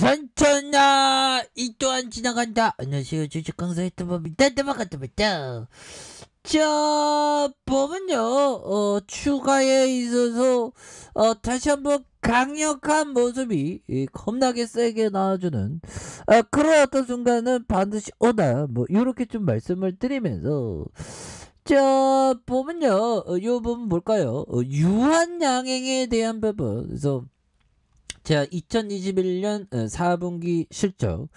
선천나 이 또한 지나간다. 안녕하세요, 주식 강사 유튜버입니다. 반갑습니다. 자, 보면요, 추가에 있어서 다시 한번 강력한 모습이 겁나게 세게 나와주는 그런 어떤 순간은 반드시 오다. 뭐 이렇게 좀 말씀을 드리면서, 자, 보면요, 요 부분 볼까요? 유한양행에 대한 부분. 그래서 자, 2021년 4분기 실적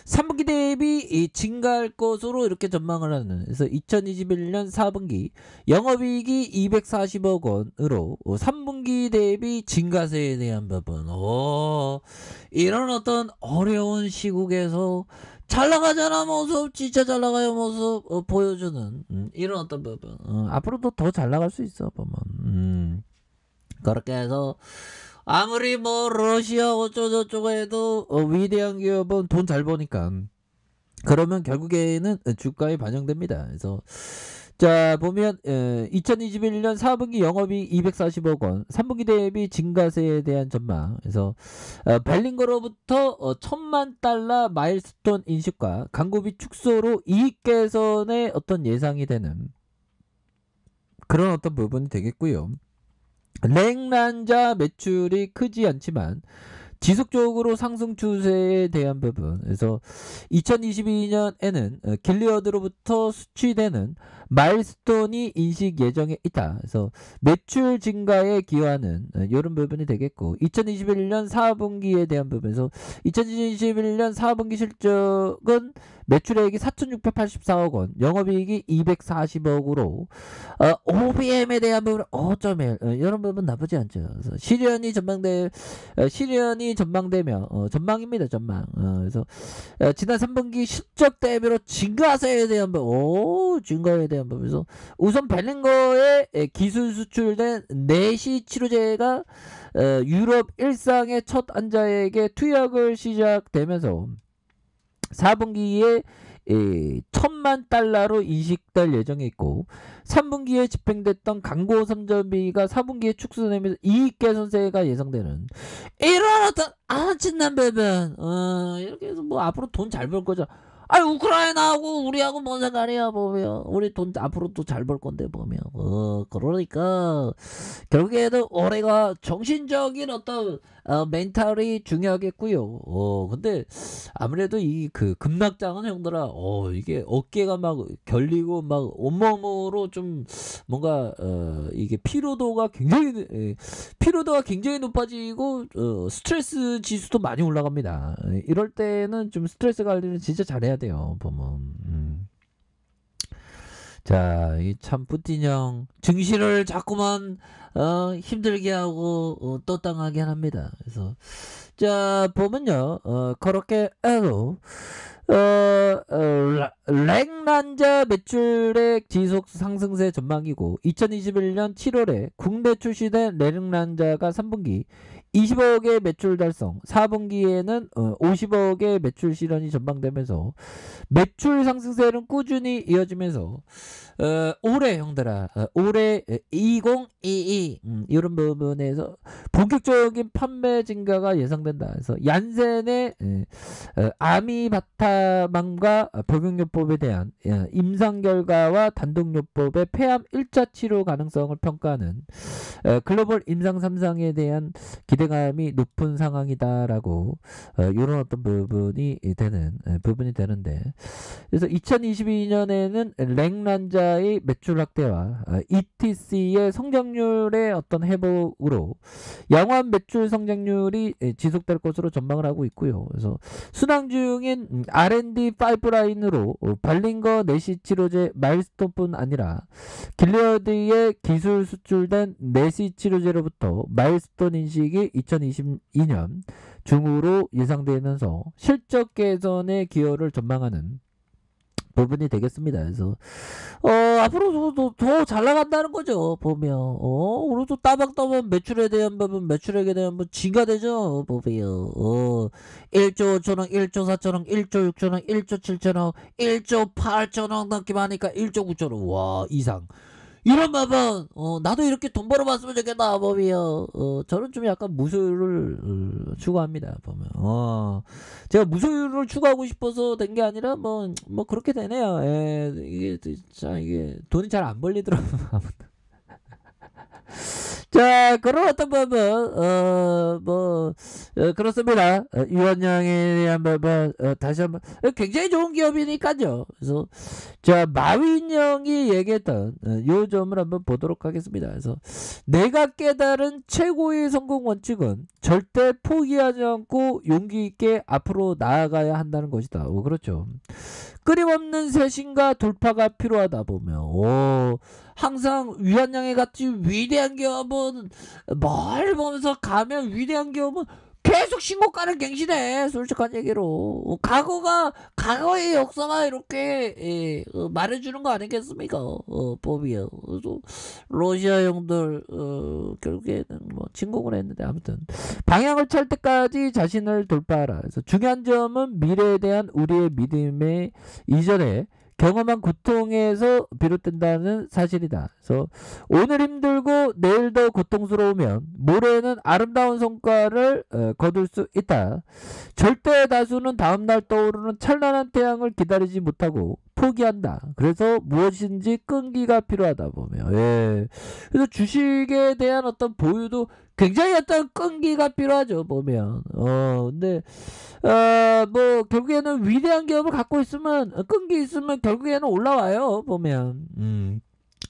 3분기 대비 증가할 것으로 이렇게 전망을 하는. 그래서 2021년 4분기 영업이익이 240억 원으로 3분기 대비 증가세에 대한 부분. 이런 어떤 어려운 시국에서 잘 나가잖아 모습, 진짜 잘 나가요 모습 보여주는 이런 어떤 부분. 앞으로도 더 잘 나갈 수 있어 보면. 그렇게 해서 아무리 뭐 러시아 어쩌고저쩌고 해도 위대한 기업은 돈 잘 버니까 그러면 결국에는 주가에 반영됩니다. 그래서 자 보면 2021년 4분기 영업이 240억 원, 3분기 대비 증가세에 대한 전망. 그래서 벨링거로부터 1,000만 달러 마일스톤 인식과 광고비 축소로 이익 개선의 어떤 예상이 되는 그런 어떤 부분이 되겠고요. 랭란자 매출이 크지 않지만 지속적으로 상승 추세에 대한 부분. 그래서 2022년에는 길리어드로부터 수취되는 마일스톤이 인식 예정에 있다. 그래서 매출 증가에 기여하는 이런 부분이 되겠고, 2021년 4분기에 대한 부분에서 2021년 4분기 실적은 매출액이 4,684억 원, 영업이익이 240억으로 OBM에 대한 부분 5.1 이런 부분 나쁘지 않죠. 그래서 실현이 전망되며 전망입니다. 전망. 그래서 지난 3분기 실적 대비로 증가세에 대한 부분, 증가에 대한 부분에서 우선 벨링거에 기술 수출된 내시 치료제가 유럽 일상의 첫 환자에게 투약을 시작되면서 4분기에 1,000만 달러로 인식될 예정에 있고, 3분기에 집행됐던 광고 선전비가 4분기에 축소되면서 이익 개선세가 예상되는 이런 어떤 진난 부분. 이렇게 해서 뭐 앞으로 돈 잘 벌 거죠. 우크라이나하고 우리하고 뭔 상관이야 보면. 우리 돈 앞으로 또 잘 벌 건데 보면. 그러니까 결국에는 올해가 정신적인 어떤 멘탈이 중요하겠고요. 근데 아무래도 이 그 급락장은 형들아, 이게 어깨가 막 결리고 막 온몸으로 좀 뭔가 이게 피로도가 굉장히 높아지고 스트레스 지수도 많이 올라갑니다. 이럴 때는 좀 스트레스 관리를 진짜 잘해야 돼요 보면. 자, 이 참 푸틴 형 증시를 자꾸만 힘들게 하고 또 당하게 합니다. 그래서 자 보면요, 그렇게 해도 랭란자 매출액 지속 상승세 전망이고, 2021년 7월에 국내 출시된 랭란자가 3분기 20억의 매출 달성, 4분기에는 50억의 매출 실현이 전망되면서 매출 상승세는 꾸준히 이어지면서 올해 형들아, 올해 2022 이런 부분에서 본격적인 판매 증가가 예상된다. 그래서 얀센의 아미바타망과 복용요법에 대한 임상 결과와 단독요법의 폐암 1차 치료 가능성을 평가하는 글로벌 임상 3상에 대한 기대감이 높은 상황이다라고 이런 어떤 부분이 되는데, 그래서 2022년에는 랭란자의 매출 확대와 ETC의 성장률의 어떤 회복으로 양호한 매출 성장률이 지속될 것으로 전망을 하고 있고요. 그래서 순항 중인 R&D 파이프라인으로 발링거 내시 치료제 마일스톤뿐 아니라 길리어드의 기술 수출된 내시 치료제로부터 마일스톤 인식이 2022년 중으로 예상되면서 실적 개선에 기여를 전망하는 부분이 되겠습니다. 그래서 앞으로도 더 잘 나간다는 거죠 보면. 우리도 따박따박 매출에 대한 부분, 매출액에 대한 부분 증가되죠 보면. 1조 5천억, 1조 4천억, 1조 6천억, 1조 7천억, 1조 8천억 넘기만 하니까 1조 9천억 와 이상. 이러면 나도 이렇게 돈 벌어봤으면 좋겠다 보면 저는 좀 약간 무소유를 추구합니다 보면 제가 무소유를 추구하고 싶어서 된 게 아니라 뭐 그렇게 되네요. 예, 이게 진짜 이게 돈이 잘 안 벌리더라고요. 자, 그런 어떤 부분, 그렇습니다. 유한양에 대한 부분, 다시 한번, 굉장히 좋은 기업이니까요. 그래서, 자, 마윈영이 얘기했던, 요 점을 한번 보도록 하겠습니다. 그래서, 내가 깨달은 최고의 성공 원칙은 절대 포기하지 않고 용기 있게 앞으로 나아가야 한다는 것이다. 그렇죠. 끊임없는 쇄신과 돌파가 필요하다 보면, 항상 위안양의 같이 위대한 기업은 뭘 보면서 가면 위대한 기업은 계속 신고가를 갱신해. 솔직한 얘기로 과거의 역사가 이렇게 말해주는 거 아니겠습니까? 법이요. 그래서 러시아 형들 결국에는 뭐 침공을 했는데 아무튼 방향을 찰 때까지 자신을 돌파하라. 그래서 중요한 점은 미래에 대한 우리의 믿음의 이전에 경험한 고통에서 비롯된다는 사실이다. 그래서 오늘 힘들고 내일 더 고통스러우면 모레는 아름다운 성과를 거둘 수 있다. 절대 다수는 다음날 떠오르는 찬란한 태양을 기다리지 못하고 포기한다. 그래서 무엇인지 끈기가 필요하다 보면 그래서 주식에 대한 어떤 보유도 굉장히 어떤 끈기가 필요하죠 보면 근데 뭐 결국에는 위대한 기업을 갖고 있으면 끈기 있으면 결국에는 올라와요 보면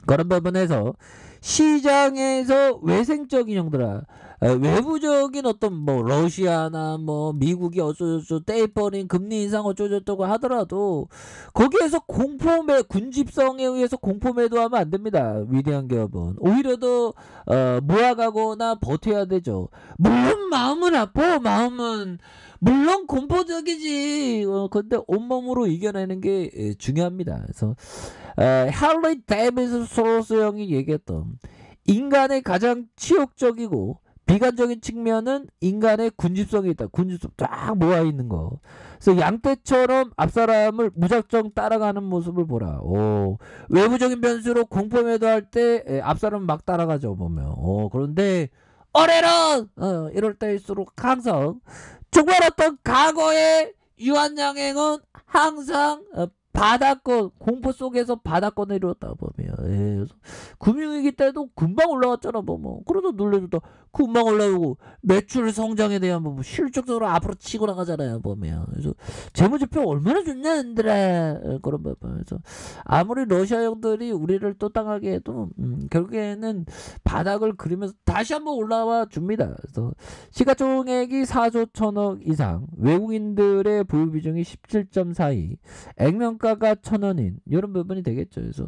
그런 부분에서 시장에서 외생적인 형들아 외부적인 어떤 뭐 러시아나 뭐 미국이 어쩌고저쩌고 테이퍼링 금리 인상 어쩌고저쩌고 하더라도 거기에서 공포매 군집성에 의해서 공포매도하면 안 됩니다. 위대한 기업은 오히려 더 모아가거나 버텨야 되죠. 물론 마음은 아파. 마음은 물론 공포적이지. 근데 온몸으로 이겨내는 게 중요합니다. 그래서 할리 데이비스 소로스 형이 얘기했던 인간의 가장 치욕적이고 비관적인 측면은 인간의 군집성이 있다. 군집성 쫙 모아있는 거. 그래서 양떼처럼 앞사람을 무작정 따라가는 모습을 보라. 외부적인 변수로 공포매도할 때 앞사람 막 따라가죠 보면. 그런데 어레런 이럴 때일수록 항상 정말 어떤 과거의 유한양행은 항상 바닥권 공포 속에서 바닥권을 이뤘다 보면 금융위기 때도 금방 올라왔잖아 뭐 그래도 놀래주다 금방 올라오고 매출 성장에 대한 뭐 실적적으로 앞으로 치고 나가잖아요 보면. 그래서 재무제표 얼마나 좋냐 얘들아 그런 부분에서 아무리 러시아 형들이 우리를 또 당하게 해도 결국에는 바닥을 그리면서 다시 한번 올라와 줍니다. 그래서 시가총액이 4조 1천억 이상, 외국인들의 보유 비중이 17.42, 액면가가 1,000원인 이런 부분이 되겠죠. 그래서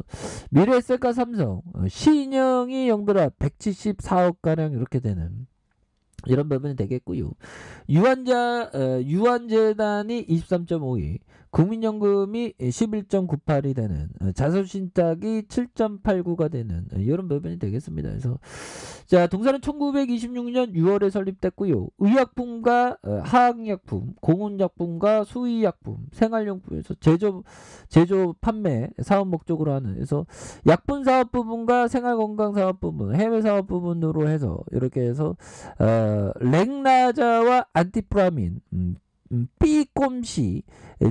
미래에셋과 삼성, 신영이 형들아 174억 가량 이렇게 되는 이런 부분이 되겠고요. 유한재단이 23.52, 국민연금이 11.98이 되는, 자선신탁이 7.89가 되는 이런 부분이 되겠습니다. 그래서 자, 동사는 1926년 6월에 설립됐고요. 의약품과 화학약품, 공원약품과 수의약품, 생활용품에서 제조 판매 사업 목적으로 하는. 그래서 약품 사업 부분과 생활건강 사업 부분, 해외 사업 부분으로 해서 이렇게 해서 렉나자와 안티프라민, B꼼시,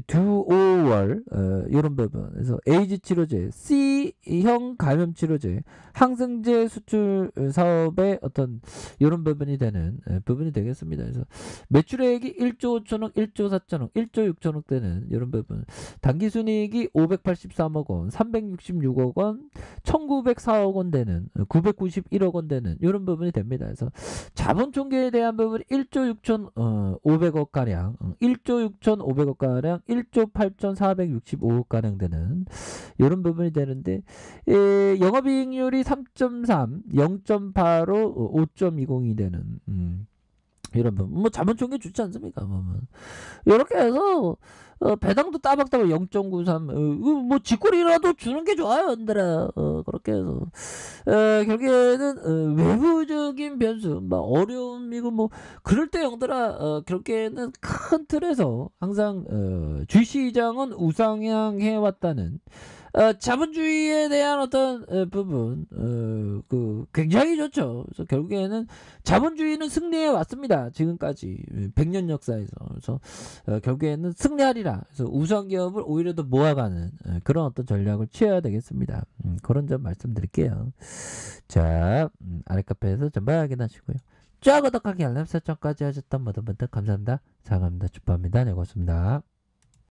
두오월 이런 부분. 그래서 에이즈 치료제, C형 감염 치료제, 항생제 수출 사업의 어떤 이런 부분이 되는 부분이 되겠습니다. 그래서 매출액이 1조 5천억, 1조 4천억, 1조 6천억 되는 이런 부분. 당기순이익이 583억 원, 366억 원, 1904억 원 되는 991억 원 되는 이런 부분이 됩니다. 그래서 자본 총계에 대한 부분 1조 6천 500억 가량, 1조 6천 500억 가량, 1조 8,465억 가량 되는 이런 부분이 되는데 영업이익률이 3.3, 0.85, 5.20이 되는 이런 부분. 뭐 자본 총계 좋지 않습니까? 이렇게 해서 배당도 따박따박 0.93, 뭐 쥐꼬리라도 주는 게 좋아요, 얘들아. 그렇게 해서 결국에는 외부적인 변수, 막 어려움이고 뭐 그럴 때 형들아 결국에는 큰 틀에서 항상 주시장은 우상향해 왔다는 자본주의에 대한 어떤 부분 굉장히 좋죠. 그래서 결국에는 자본주의는 승리해 왔습니다. 지금까지 100년 역사에서. 그래서 결국에는 승리하리라. 그래서 우수한 기업을 오히려 더 모아가는 그런 어떤 전략을 취해야 되겠습니다. 그런 점 말씀드릴게요. 자, 아래 카페에서 전부 확인하시고요. 쫙 구독하기 알람 설정까지 하셨던 모든 분들 감사합니다. 사랑합니다. 축복합니다. 네, 고맙습니다.